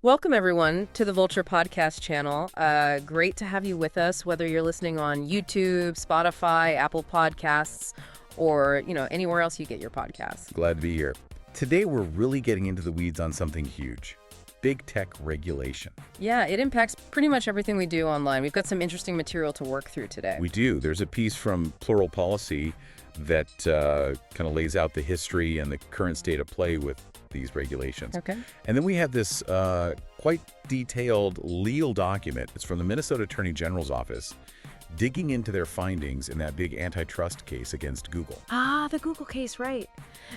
Welcome, everyone, to the Volture Podcast channel. Great to have you with us, whether you're listening on YouTube, Spotify, Apple Podcasts, or, anywhere else you get your podcasts. Glad to be here. Today, we're really getting into the weeds on something huge. Big tech regulation. Yeah, it impacts pretty much everything we do online. We've got some interesting material to work through today. We do. There's a piece from Plural Policy that kind of lays out the history and the current state of play with these regulations. Okay. And then we have this quite detailed legal document. It's from the Minnesota Attorney General's office, digging into their findings in that big antitrust case against Google. Ah, the Google case, right.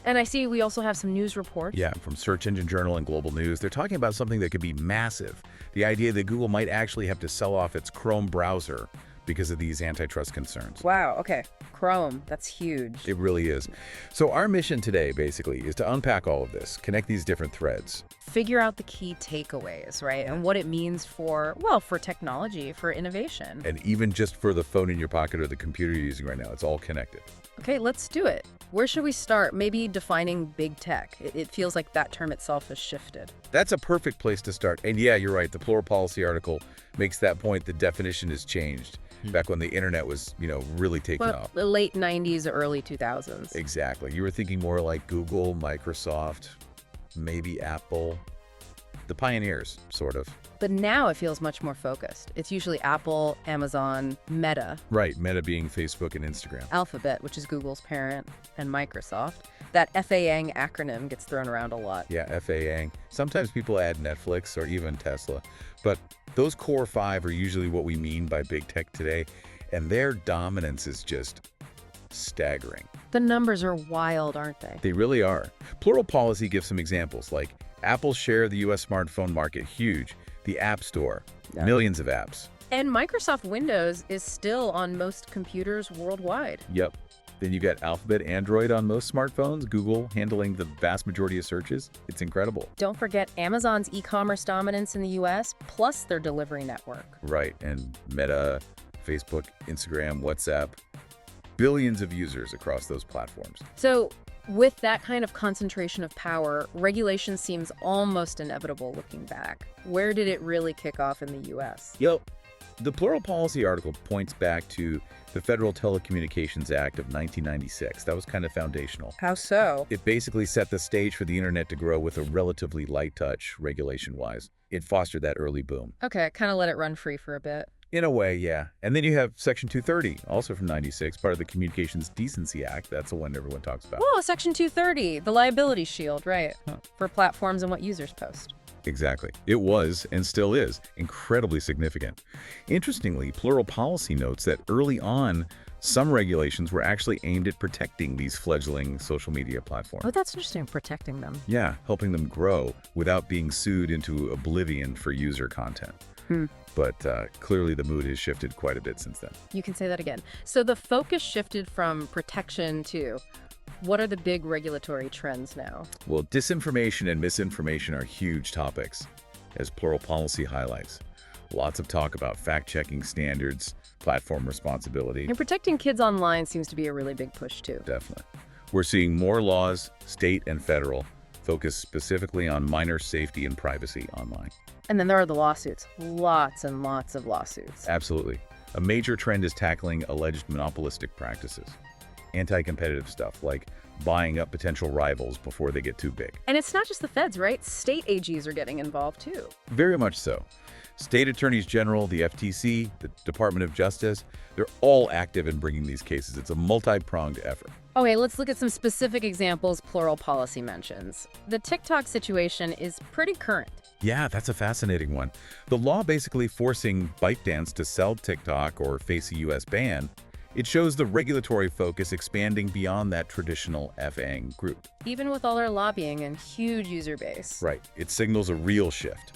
And I see we also have some news reports. Yeah, from Search Engine Journal and Global News. They're talking about something that could be massive. The idea that Google might actually have to sell off its Chrome browser because of these antitrust concerns. Wow, okay. Chrome, that's huge. It really is. So our mission today, basically, is to unpack all of this, connect these different threads. Figure out the key takeaways, right? And what it means for technology, for innovation. And even just for the phone in your pocket or the computer you're using right now, it's all connected. Okay, let's do it. Where should we start? Maybe defining big tech. It feels like that term itself has shifted. That's a perfect place to start. And yeah, you're right. The Plural Policy article makes that point. The definition has changed. Back when the internet was, really taking off. The late 90s, early 2000s. Exactly. You were thinking more like Google, Microsoft, maybe Apple. The pioneers, sort of. But now it feels much more focused. It's usually Apple, Amazon, Meta. Right, Meta being Facebook and Instagram. Alphabet, which is Google's parent, and Microsoft. That FAANG acronym gets thrown around a lot. Yeah, FAANG. Sometimes people add Netflix or even Tesla. But those core five are usually what we mean by big tech today, and their dominance is just staggering. The numbers are wild, aren't they? They really are. Plural Policy gives some examples, like Apple's share of the U.S. smartphone market, huge. The App Store, millions of apps. And Microsoft Windows is still on most computers worldwide. Yep. Then you got Alphabet Android on most smartphones, Google handling the vast majority of searches. It's incredible. Don't forget Amazon's e-commerce dominance in the U.S., plus their delivery network. Right, and Meta, Facebook, Instagram, WhatsApp, billions of users across those platforms. So with that kind of concentration of power, regulation seems almost inevitable looking back. Where did it really kick off in the U.S.? The Plural Policy article points back to the Federal Telecommunications Act of 1996. That was kind of foundational. How so? It basically set the stage for the internet to grow with a relatively light touch, regulation-wise. It fostered that early boom. Okay, kind of let it run free for a bit. In a way, yeah. And then you have Section 230, also from 96, part of the Communications Decency Act. That's the one everyone talks about. Whoa, Section 230, the liability shield, right, for platforms and what users post. Exactly. It was, and still is, incredibly significant. Interestingly, Plural Policy notes that early on, some regulations were actually aimed at protecting these fledgling social media platforms. Oh, that's interesting, protecting them. Yeah, helping them grow without being sued into oblivion for user content. But clearly the mood has shifted quite a bit since then. You can say that again. So the focus shifted from protection to what are the big regulatory trends now? Well, disinformation and misinformation are huge topics, as Plural Policy highlights. Lots of talk about fact-checking standards, platform responsibility. And protecting kids online seems to be a really big push, too. Definitely. We're seeing more laws, state and federal, focused specifically on minor safety and privacy online. And then there are the lawsuits. Lots and lots of lawsuits. Absolutely. A major trend is tackling alleged monopolistic practices. Anti-competitive stuff like buying up potential rivals before they get too big. And it's not just the feds, right? State AGs are getting involved, too. Very much so. State attorneys general, the FTC, the Department of Justice, they're all active in bringing these cases. It's a multi-pronged effort. Okay, let's look at some specific examples Plural Policy mentions. The TikTok situation is pretty current. Yeah, that's a fascinating one. The law basically forcing ByteDance to sell TikTok or face a U.S. ban, it shows the regulatory focus expanding beyond that traditional FAANG group. Even with all their lobbying and huge user base. Right. It signals a real shift.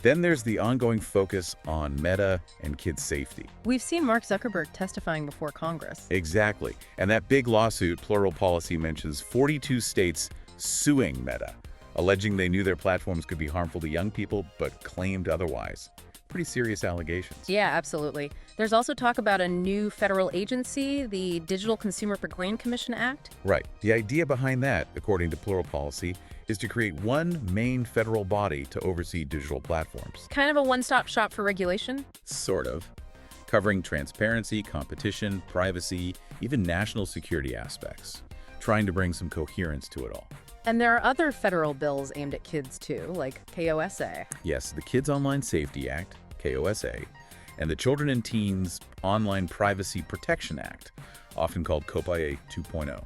Then there's the ongoing focus on Meta and kids' safety. We've seen Mark Zuckerberg testifying before Congress. Exactly. And that big lawsuit, Plural Policy, mentions 42 states suing Meta, alleging they knew their platforms could be harmful to young people, but claimed otherwise. Pretty serious allegations. Yeah, absolutely. There's also talk about a new federal agency, the Digital Consumer Proclaim Commission Act. Right. The idea behind that, according to Plural Policy, is to create one main federal body to oversee digital platforms. Kind of a one-stop shop for regulation? Sort of. Covering transparency, competition, privacy, even national security aspects. Trying to bring some coherence to it all. And there are other federal bills aimed at kids, too, like KOSA. Yes, the Kids Online Safety Act, KOSA, and the Children and Teens Online Privacy Protection Act, often called COPIA 2.0.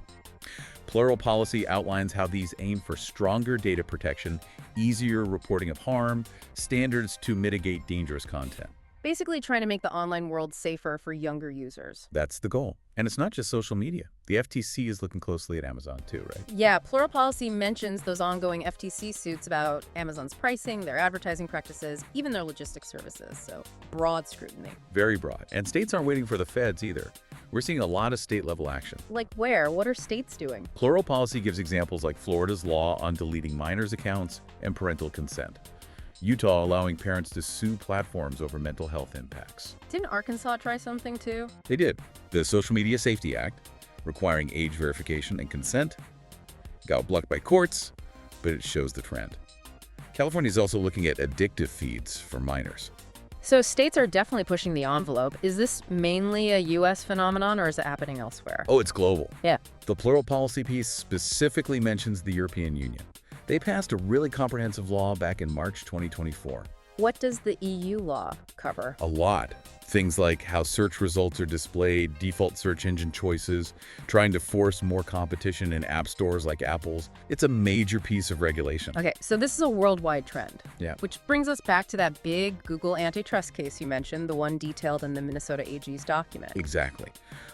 Plural policy outlines how these aim for stronger data protection, easier reporting of harm, standards to mitigate dangerous content. Basically trying to make the online world safer for younger users. That's the goal. And it's not just social media. The FTC is looking closely at Amazon too, right? Yeah, Plural Policy mentions those ongoing FTC suits about Amazon's pricing, their advertising practices, even their logistics services. So broad scrutiny. Very broad. And states aren't waiting for the feds either. We're seeing a lot of state-level action. Like where? What are states doing? Plural Policy gives examples like Florida's law on deleting minors' accounts and parental consent. Utah allowing parents to sue platforms over mental health impacts. Didn't Arkansas try something too? They did. The Social Media Safety Act, requiring age verification and consent, got blocked by courts, but it shows the trend. California is also looking at addictive feeds for minors. So states are definitely pushing the envelope. Is this mainly a U.S. phenomenon or is it happening elsewhere? Oh, it's global. Yeah. The Plural Policy piece specifically mentions the European Union. They passed a really comprehensive law back in March 2024. What does the EU law cover? A lot. Things like how search results are displayed, default search engine choices, trying to force more competition in app stores like Apple's. It's a major piece of regulation. Okay, so this is a worldwide trend. Yeah. Which brings us back to that big Google antitrust case you mentioned, the one detailed in the Minnesota AG's document. Exactly.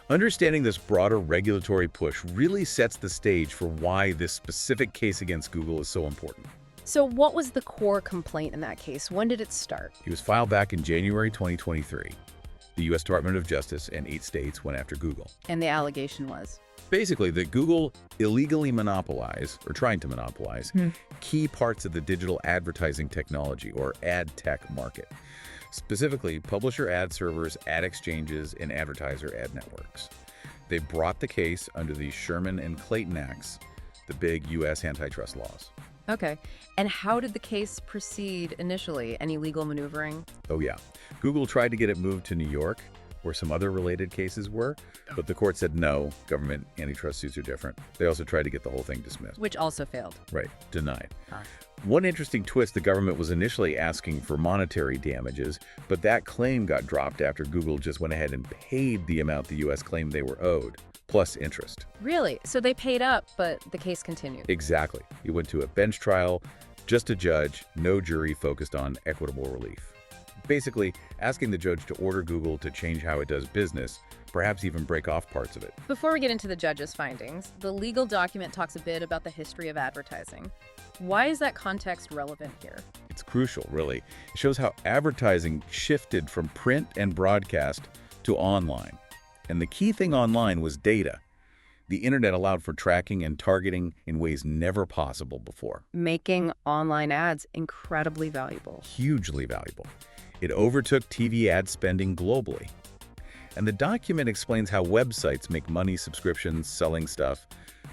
Understanding this broader regulatory push really sets the stage for why this specific case against Google is so important. So what was the core complaint in that case? When did it start? It was filed back in January 2023. The U.S. Department of Justice and 8 states went after Google. And the allegation was? Basically, that Google illegally monopolized, or trying to monopolize, key parts of the digital advertising technology, or ad tech market. Specifically, publisher ad servers, ad exchanges, and advertiser ad networks. They brought the case under the Sherman and Clayton Acts, the big U.S. antitrust laws. Okay. And how did the case proceed initially? Any legal maneuvering? Oh, yeah. Google tried to get it moved to New York, where some other related cases were, but the court said no, government antitrust suits are different. They also tried to get the whole thing dismissed. Which also failed. Right, denied. Huh. One interesting twist, the government was initially asking for monetary damages, but that claim got dropped after Google just went ahead and paid the amount the U.S. claimed they were owed, plus interest. Really? So they paid up, but the case continued? Exactly. It went to a bench trial, just a judge, no jury, focused on equitable relief. Basically, asking the judge to order Google to change how it does business, perhaps even break off parts of it. Before we get into the judge's findings, the legal document talks a bit about the history of advertising. Why is that context relevant here? It's crucial, really. It shows how advertising shifted from print and broadcast to online. And the key thing online was data. The internet allowed for tracking and targeting in ways never possible before. Making online ads incredibly valuable. Hugely valuable. It overtook TV ad spending globally. And the document explains how websites make money, subscriptions, selling stuff,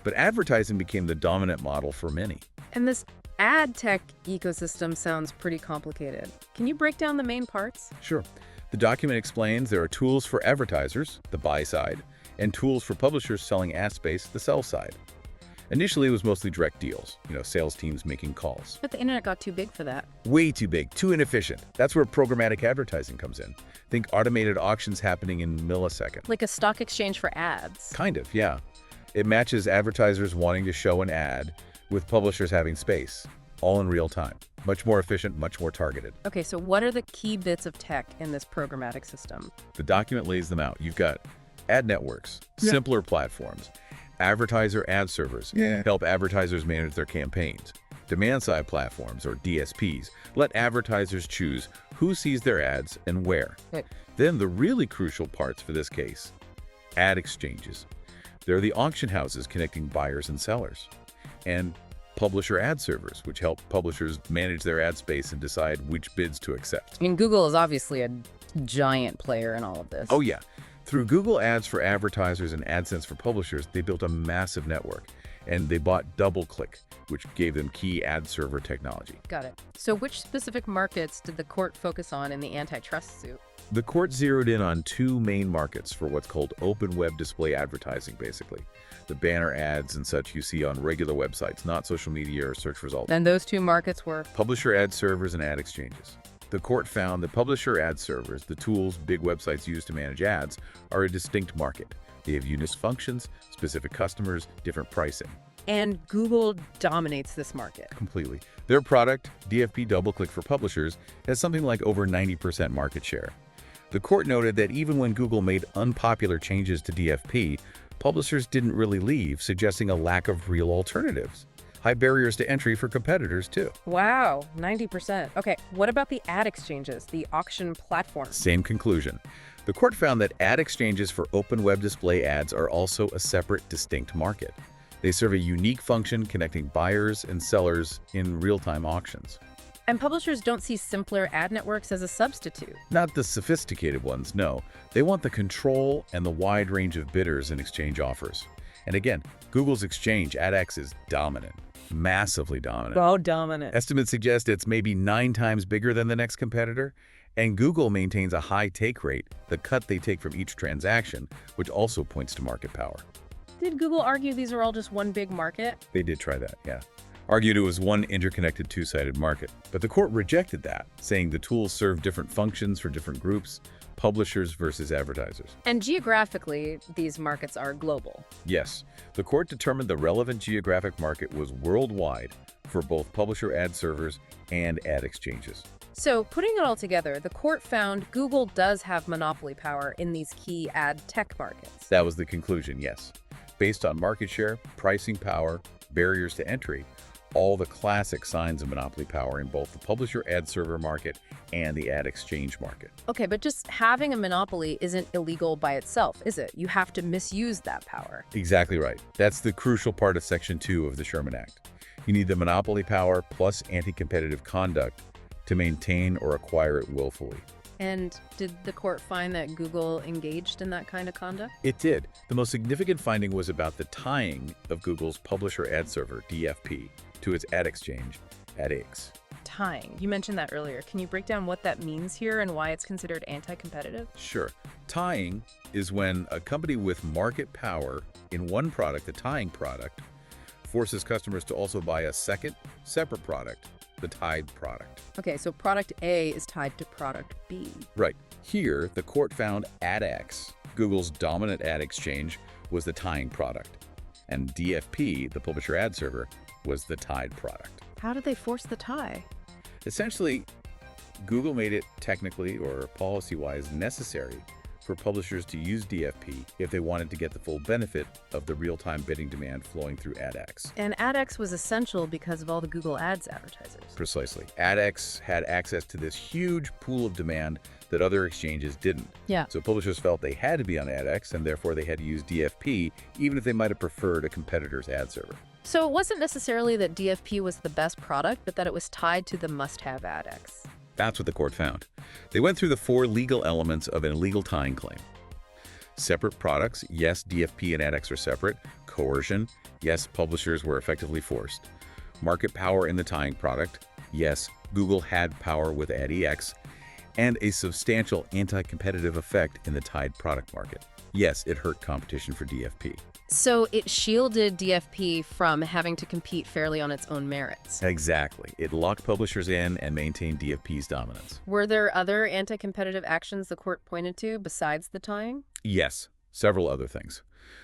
but advertising became the dominant model for many. And this ad tech ecosystem sounds pretty complicated. Can you break down the main parts? Sure. The document explains there are tools for advertisers, the buy side, and tools for publishers selling ad space, the sell side. Initially, it was mostly direct deals, sales teams making calls. But the internet got too big for that. Way too big, too inefficient. That's where programmatic advertising comes in. Think automated auctions happening in milliseconds. Like a stock exchange for ads. Kind of, yeah. It matches advertisers wanting to show an ad with publishers having space, all in real time. Much more efficient, much more targeted. Okay, so what are the key bits of tech in this programmatic system? The document lays them out. You've got ad networks, simpler platforms, advertiser ad servers, help advertisers manage their campaigns. Demand-side platforms, or DSPs, let advertisers choose who sees their ads and where. Then the really crucial parts for this case, ad exchanges. They're the auction houses connecting buyers and sellers. And publisher ad servers, which help publishers manage their ad space and decide which bids to accept. I mean, Google is obviously a giant player in all of this. Oh, yeah. Through Google Ads for advertisers and AdSense for publishers, they built a massive network. and they bought DoubleClick, which gave them key ad server technology. Got it. So which specific markets did the court focus on in the antitrust suit? The court zeroed in on two main markets for what's called open web display advertising, basically. The banner ads and such you see on regular websites, not social media or search results. And those two markets were? Publisher ad servers and ad exchanges. The court found that publisher ad servers, the tools big websites use to manage ads, are a distinct market. They have unique functions, specific customers, different pricing. And Google dominates this market. Completely. Their product, DFP DoubleClick for publishers, has something like over 90% market share. The court noted that even when Google made unpopular changes to DFP, publishers didn't really leave, suggesting a lack of real alternatives. High barriers to entry for competitors, too. Wow, 90%. Okay, what about the ad exchanges, the auction platform? Same conclusion. The court found that ad exchanges for open web display ads are also a separate, distinct market. They serve a unique function connecting buyers and sellers in real-time auctions. And publishers don't see simpler ad networks as a substitute. Not the sophisticated ones, no. They want the control and the wide range of bidders and exchange offers. And again, Google's exchange, AdX, is dominant. Massively dominant. Oh, dominant. Estimates suggest it's maybe 9 times bigger than the next competitor, and Google maintains a high take rate, the cut they take from each transaction, which also points to market power. Did Google argue these are all just one big market? They did try that, yeah. Argued it was one interconnected two-sided market. But the court rejected that, saying the tools serve different functions for different groups, publishers versus advertisers. And geographically, these markets are global. Yes, the court determined the relevant geographic market was worldwide for both publisher ad servers and ad exchanges. So, putting it all together, the court found Google does have monopoly power in these key ad tech markets. That was the conclusion, yes. Based on market share, pricing power, barriers to entry, all the classic signs of monopoly power in both the publisher ad server market and the ad exchange market. Okay, but just having a monopoly isn't illegal by itself, is it? You have to misuse that power. Exactly right. That's the crucial part of Section 2 of the Sherman Act. You need the monopoly power plus anti-competitive conduct to maintain or acquire it willfully. And did the court find that Google engaged in that kind of conduct? It did. The most significant finding was about the tying of Google's publisher ad server, DFP, to its ad exchange, AdX. Tying. You mentioned that earlier. Can you break down what that means here and why it's considered anti-competitive? Sure. Tying is when a company with market power in one product, the tying product, forces customers to also buy a second, separate product, the tied product. Okay, so product A is tied to product B. Right. Here, the court found AdX, Google's dominant ad exchange, was the tying product, and DFP, the publisher ad server, was the tied product. How did they force the tie? Essentially, Google made it technically or policy-wise necessary for publishers to use DFP if they wanted to get the full benefit of the real-time bidding demand flowing through AdX. And AdX was essential because of all the Google Ads advertisers. Precisely. AdX had access to this huge pool of demand that other exchanges didn't. Yeah. So publishers felt they had to be on AdX, and therefore they had to use DFP, even if they might have preferred a competitor's ad server. So it wasn't necessarily that DFP was the best product, but that it was tied to the must-have AdX. That's what the court found. They went through the 4 legal elements of an illegal tying claim. Separate products, yes, DFP and AdX are separate. Coercion, yes, publishers were effectively forced. Market power in the tying product, yes, Google had power with AdX. And a substantial anti-competitive effect in the tied product market. Yes, it hurt competition for DFP. So it shielded DFP from having to compete fairly on its own merits. Exactly. It locked publishers in and maintained DFP's dominance. Were there other anti-competitive actions the court pointed to besides the tying? Yes, several other things.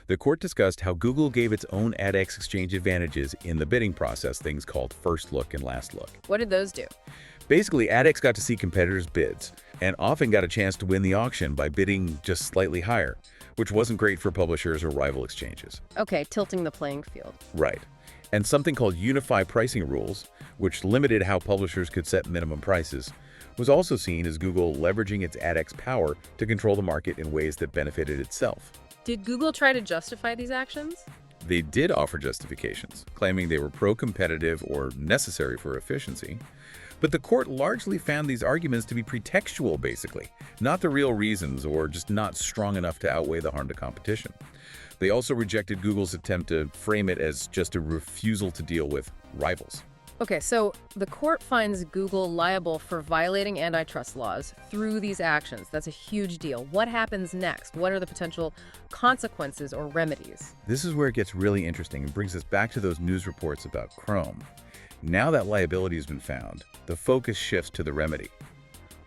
The court discussed how Google gave its own AdX exchange advantages in the bidding process, things called first look and last look. What did those do? Basically, AdX got to see competitors' bids and often got a chance to win the auction by bidding just slightly higher, which wasn't great for publishers or rival exchanges. Okay, tilting the playing field. Right. And something called Unify Pricing Rules, which limited how publishers could set minimum prices, was also seen as Google leveraging its AdX power to control the market in ways that benefited itself. Did Google try to justify these actions? They did offer justifications, claiming they were pro-competitive or necessary for efficiency. But the court largely found these arguments to be pretextual, basically, not the real reasons or just not strong enough to outweigh the harm to competition. They also rejected Google's attempt to frame it as just a refusal to deal with rivals. Okay, so the court finds Google liable for violating antitrust laws through these actions. That's a huge deal. What happens next? What are the potential consequences or remedies? This is where it gets really interesting and brings us back to those news reports about Chrome. Now that liability has been found, the focus shifts to the remedy.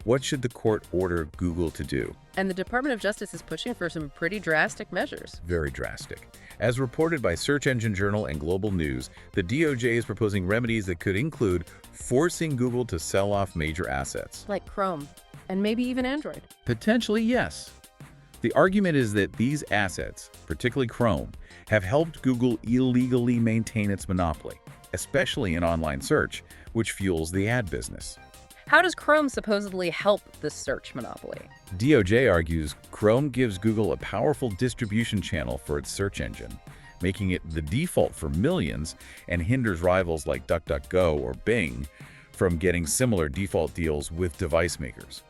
What should the court order Google to do? And the Department of Justice is pushing for some pretty drastic measures. Very drastic. As reported by Search Engine Journal and Global News, the DOJ is proposing remedies that could include forcing Google to sell off major assets. Like Chrome, and maybe even Android. Potentially, yes. The argument is that these assets, particularly Chrome, have helped Google illegally maintain its monopoly, especially in online search, which fuels the ad business. How does Chrome supposedly help the search monopoly? DOJ argues Chrome gives Google a powerful distribution channel for its search engine, making it the default for millions, and hinders rivals like DuckDuckGo or Bing from getting similar default deals with device makers.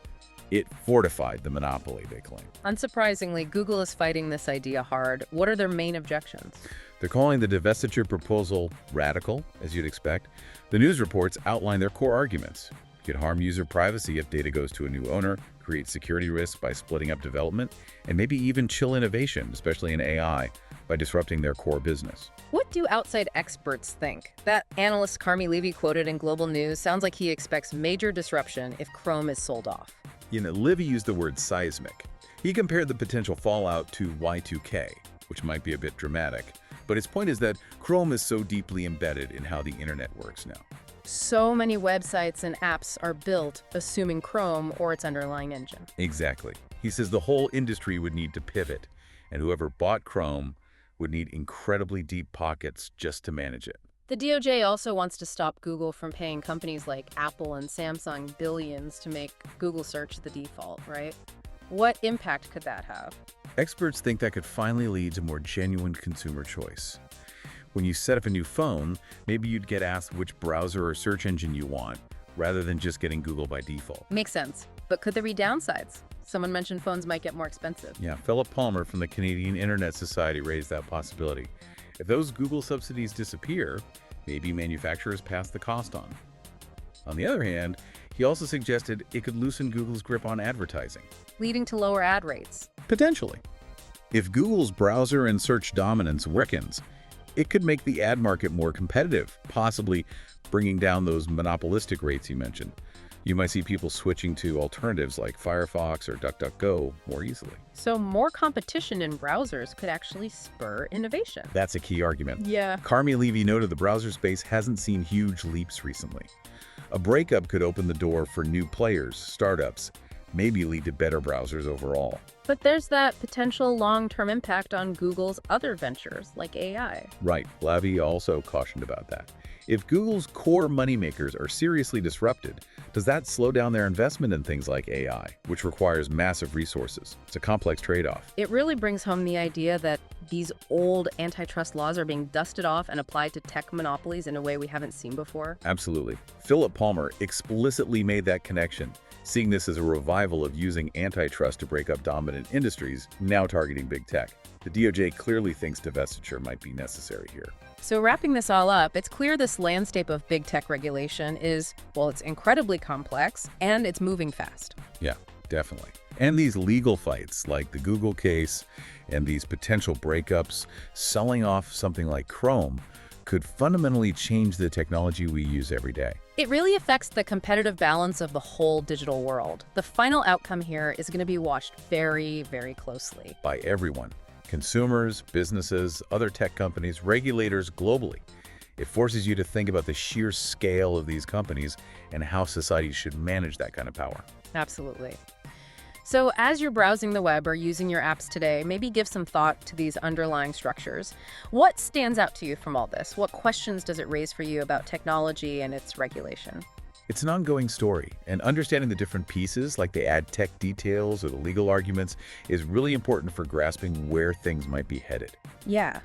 It fortified the monopoly, they claim. Unsurprisingly, Google is fighting this idea hard. What are their main objections? They're calling the divestiture proposal radical, as you'd expect. The news reports outline their core arguments. It could harm user privacy if data goes to a new owner, create security risks by splitting up development, and maybe even chill innovation, especially in AI, by disrupting their core business. What do outside experts think? That analyst Carmi Levy quoted in Global News sounds like he expects major disruption if Chrome is sold off. Livy used the word seismic. He compared the potential fallout to Y2K, which might be a bit dramatic, but his point is that Chrome is so deeply embedded in how the internet works now. So many websites and apps are built assuming Chrome or its underlying engine. Exactly. He says the whole industry would need to pivot, and whoever bought Chrome would need incredibly deep pockets just to manage it. The DOJ also wants to stop Google from paying companies like Apple and Samsung billions to make Google search the default, right? What impact could that have? Experts think that could finally lead to more genuine consumer choice. When you set up a new phone, maybe you'd get asked which browser or search engine you want, rather than just getting Google by default. Makes sense. But could there be downsides? Someone mentioned phones might get more expensive. Yeah, Philip Palmer from the Canadian Internet Society raised that possibility. If those Google subsidies disappear, maybe manufacturers pass the cost on. On the other hand, he also suggested it could loosen Google's grip on advertising. Leading to lower ad rates. Potentially. If Google's browser and search dominance weakens, it could make the ad market more competitive, possibly bringing down those monopolistic rates you mentioned. You might see people switching to alternatives like Firefox or DuckDuckGo more easily. So more competition in browsers could actually spur innovation. That's a key argument. Yeah. Carmi Levy noted the browser space hasn't seen huge leaps recently. A breakup could open the door for new players, startups, maybe lead to better browsers overall. But there's that potential long-term impact on Google's other ventures, like AI. Right. Levy also cautioned about that. If Google's core moneymakers are seriously disrupted, does that slow down their investment in things like AI, which requires massive resources? It's a complex trade-off. It really brings home the idea that these old antitrust laws are being dusted off and applied to tech monopolies in a way we haven't seen before. Absolutely. Philip Palmer explicitly made that connection, seeing this as a revival of using antitrust to break up dominant industries, now targeting big tech. The DOJ clearly thinks divestiture might be necessary here. So wrapping this all up, it's clear this landscape of big tech regulation is, well, it's incredibly complex and it's moving fast. Yeah, definitely. And these legal fights, like the Google case and these potential breakups, selling off something like Chrome, could fundamentally change the technology we use every day. It really affects the competitive balance of the whole digital world. The final outcome here is going to be watched very, very closely. By everyone. Consumers, businesses, other tech companies, regulators globally. It forces you to think about the sheer scale of these companies and how society should manage that kind of power. Absolutely. So as you're browsing the web or using your apps today, maybe give some thought to these underlying structures. What stands out to you from all this? What questions does it raise for you about technology and its regulation? It's an ongoing story, and understanding the different pieces, like the ad tech details or the legal arguments, is really important for grasping where things might be headed. Yeah.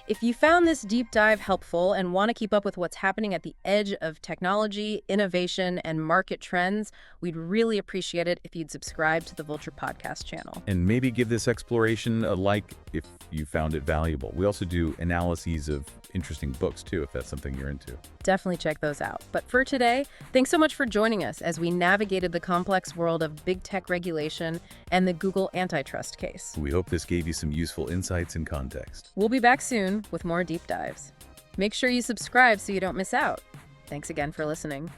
If you found this deep dive helpful and want to keep up with what's happening at the edge of technology, innovation, and market trends, we'd really appreciate it if you'd subscribe to the Vulture Podcast channel. And maybe give this exploration a like if you found it valuable. We also do analyses of interesting books, too, if that's something you're into. Definitely check those out. But for today, thanks so much for joining us as we navigated the complex world of big tech regulation and the Google antitrust case. We hope this gave you some useful insights and context. We'll be back soon with more deep dives. Make sure you subscribe so you don't miss out. Thanks again for listening.